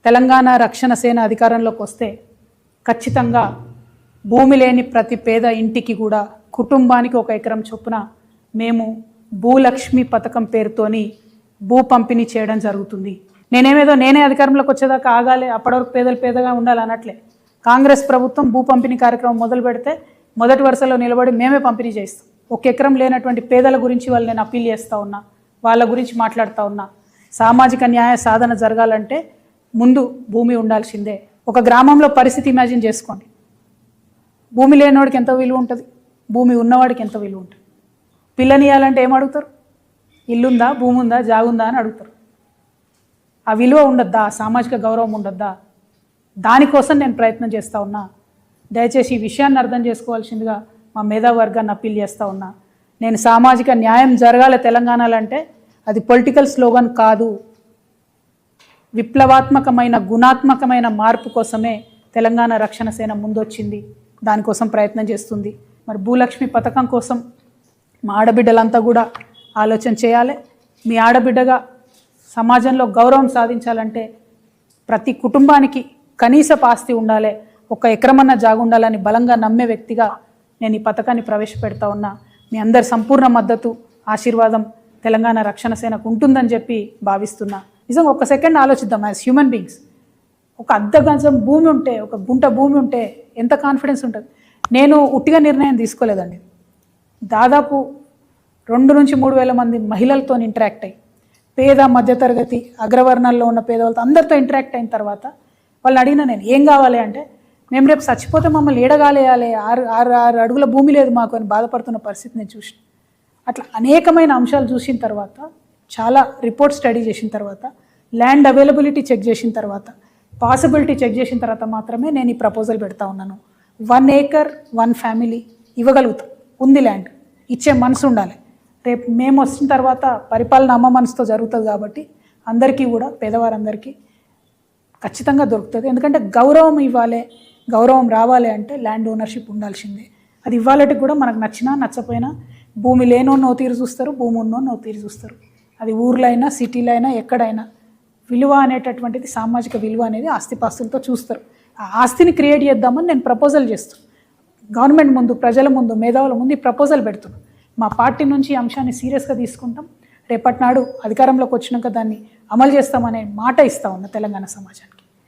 తెలంగాణ రక్షణ సేన అధికారంలోకి వస్తే ఖచ్చితంగా భూమి లేని ప్రతి పేద ఇంటికి కూడా కుటుంబానికి 1 ఎకరం చొప్పున మేము భూలక్ష్మి పథకం పేరుతోని భూ పంపిణీ చేయడం జరుగుతుంది. నేనే అధికారంలోకి వచ్చేదాకా ఆగాలి, అప్పటివరకు పేదలు పేదగా ఉండాలి అనట్లే. కాంగ్రెస్ ప్రభుత్వం భూ పంపిణీ కార్యక్రమం మొదలు పెడితే మొదటి వరుసలో నిలబడి మేమే పంపిణీ చేస్తాం. 1 ఎకరం లేనటువంటి పేదల గురించి వాళ్ళు నేను అప్పీల్ చేస్తూ ఉన్నా, వాళ్ళ గురించి మాట్లాడుతూ ఉన్నా. సామాజిక న్యాయ సాధన జరగాలంటే ముందు భూమి ఉండాల్సిందే. ఒక గ్రామంలో పరిస్థితి ఇమాజిన్ చేసుకోండి. భూమి లేనివాడికి ఎంత విలువ ఉంటుంది, భూమి ఉన్నవాడికి ఎంత విలువ ఉంటుంది. పిల్లనియాలంటే ఏం అడుగుతారు? ఇల్లుందా, భూమి ఉందా, జాగుందా అని అడుగుతారు. ఆ విలువ ఉండద్దా, సామాజిక గౌరవం ఉండద్దా? దానికోసం నేను ప్రయత్నం చేస్తూ ఉన్నా. దయచేసి ఈ విషయాన్ని అర్థం చేసుకోవాల్సిందిగా మా మేధావర్గాన్ని అప్పీల్ చేస్తూ ఉన్నా. నేను సామాజిక న్యాయం జరగాలి తెలంగాణలో అంటే అది పొలిటికల్ స్లోగన్ కాదు, విప్లవాత్మకమైన గుణాత్మకమైన మార్పు కోసమే తెలంగాణ రక్షణ సేన ముందొచ్చింది. దానికోసం ప్రయత్నం చేస్తుంది. మరి భూలక్ష్మి పథకం కోసం మా ఆడబిడ్డలంతా కూడా ఆలోచన చేయాలి. మీ ఆడబిడ్డగా సమాజంలో గౌరవం సాధించాలంటే ప్రతి కుటుంబానికి కనీసపు ఆస్తి ఉండాలి, 1 ఎకరమన్న జాగు ఉండాలని బలంగా నమ్మే వ్యక్తిగా నేను ఈ పథకాన్ని ప్రవేశపెడతా ఉన్నా. మీ అందరి సంపూర్ణ మద్దతు, ఆశీర్వాదం తెలంగాణ రక్షణ సేనకు ఉంటుందని చెప్పి భావిస్తున్నా. నిజంగా 1 సెకండ్ ఆలోచిద్దాం. యాజ్ హ్యూమన్ బీయింగ్స్, 1 అర్ధ గజం భూమి ఉంటే, 1 గుంట భూమి ఉంటే ఎంత కాన్ఫిడెన్స్ ఉంటుంది. నేను ఉట్టిగా నిర్ణయం తీసుకోలేదండి. దాదాపు 2 నుంచి 3 వేల మంది మహిళలతో ఇంటరాక్ట్ అయ్యి, పేద మధ్యతరగతి అగ్రవర్ణాల్లో ఉన్న పేదవాళ్ళతో అందరితో ఇంటరాక్ట్ అయిన తర్వాత వాళ్ళని అడిగిన నేను ఏం కావాలి అంటే, మేము రేపు చచ్చిపోతే మమ్మల్ని ఏడగాలేయాలి, 6 అడుగుల భూమి లేదు మాకు అని బాధపడుతున్న పరిస్థితి నేను చూసిన. అట్లా అనేకమైన అంశాలు చూసిన తర్వాత, చాలా రిపోర్ట్ స్టడీ చేసిన తర్వాత, ల్యాండ్ అవైలబిలిటీ చెక్ చేసిన తర్వాత, పాసిబిలిటీ చెక్ చేసిన తర్వాత మాత్రమే నేను ఈ ప్రపోజల్ పెడతా ఉన్నాను. 1 ఏకర్ 1 ఫ్యామిలీ ఇవ్వగలుగుతాం. ఉంది ల్యాండ్, ఇచ్చే మనసు ఉండాలి. రేపు మేము వచ్చిన తర్వాత పరిపాలన అమ్మ మనసుతో జరుగుతుంది కాబట్టి అందరికీ కూడా, పేదవారందరికీ ఖచ్చితంగా దొరుకుతుంది. ఎందుకంటే గౌరవం ఇవ్వాలి, గౌరవం రావాలి అంటే ల్యాండ్ ఓనర్షిప్ ఉండాల్సిందే. అది ఇవ్వాలంటే కూడా మనకు నచ్చినా నచ్చపోయినా భూమి లేనో తీరు చూస్తారు, భూమి ఉన్నో తీరు చూస్తారు. అది ఊర్లో అయినా సిటీలో అయినా ఎక్కడైనా విలువ అనేటటువంటిది, సామాజిక విలువ అనేది ఆస్తిపాస్తులతో చూస్తారు. ఆ ఆస్తిని క్రియేట్ చేద్దామని నేను ప్రపోజల్ చేస్తాను. గవర్నమెంట్ ముందు, ప్రజల ముందు, మేధావుల ముందు ఈ ప్రపోజల్ పెడుతున్నాను. మా పార్టీ నుంచి ఈ అంశాన్ని సీరియస్గా తీసుకుంటాం. రేపటి నాడు అధికారంలోకి వచ్చినాక దాన్ని అమలు చేస్తామనే మాట ఇస్తా ఉన్నా తెలంగాణ సమాజానికి.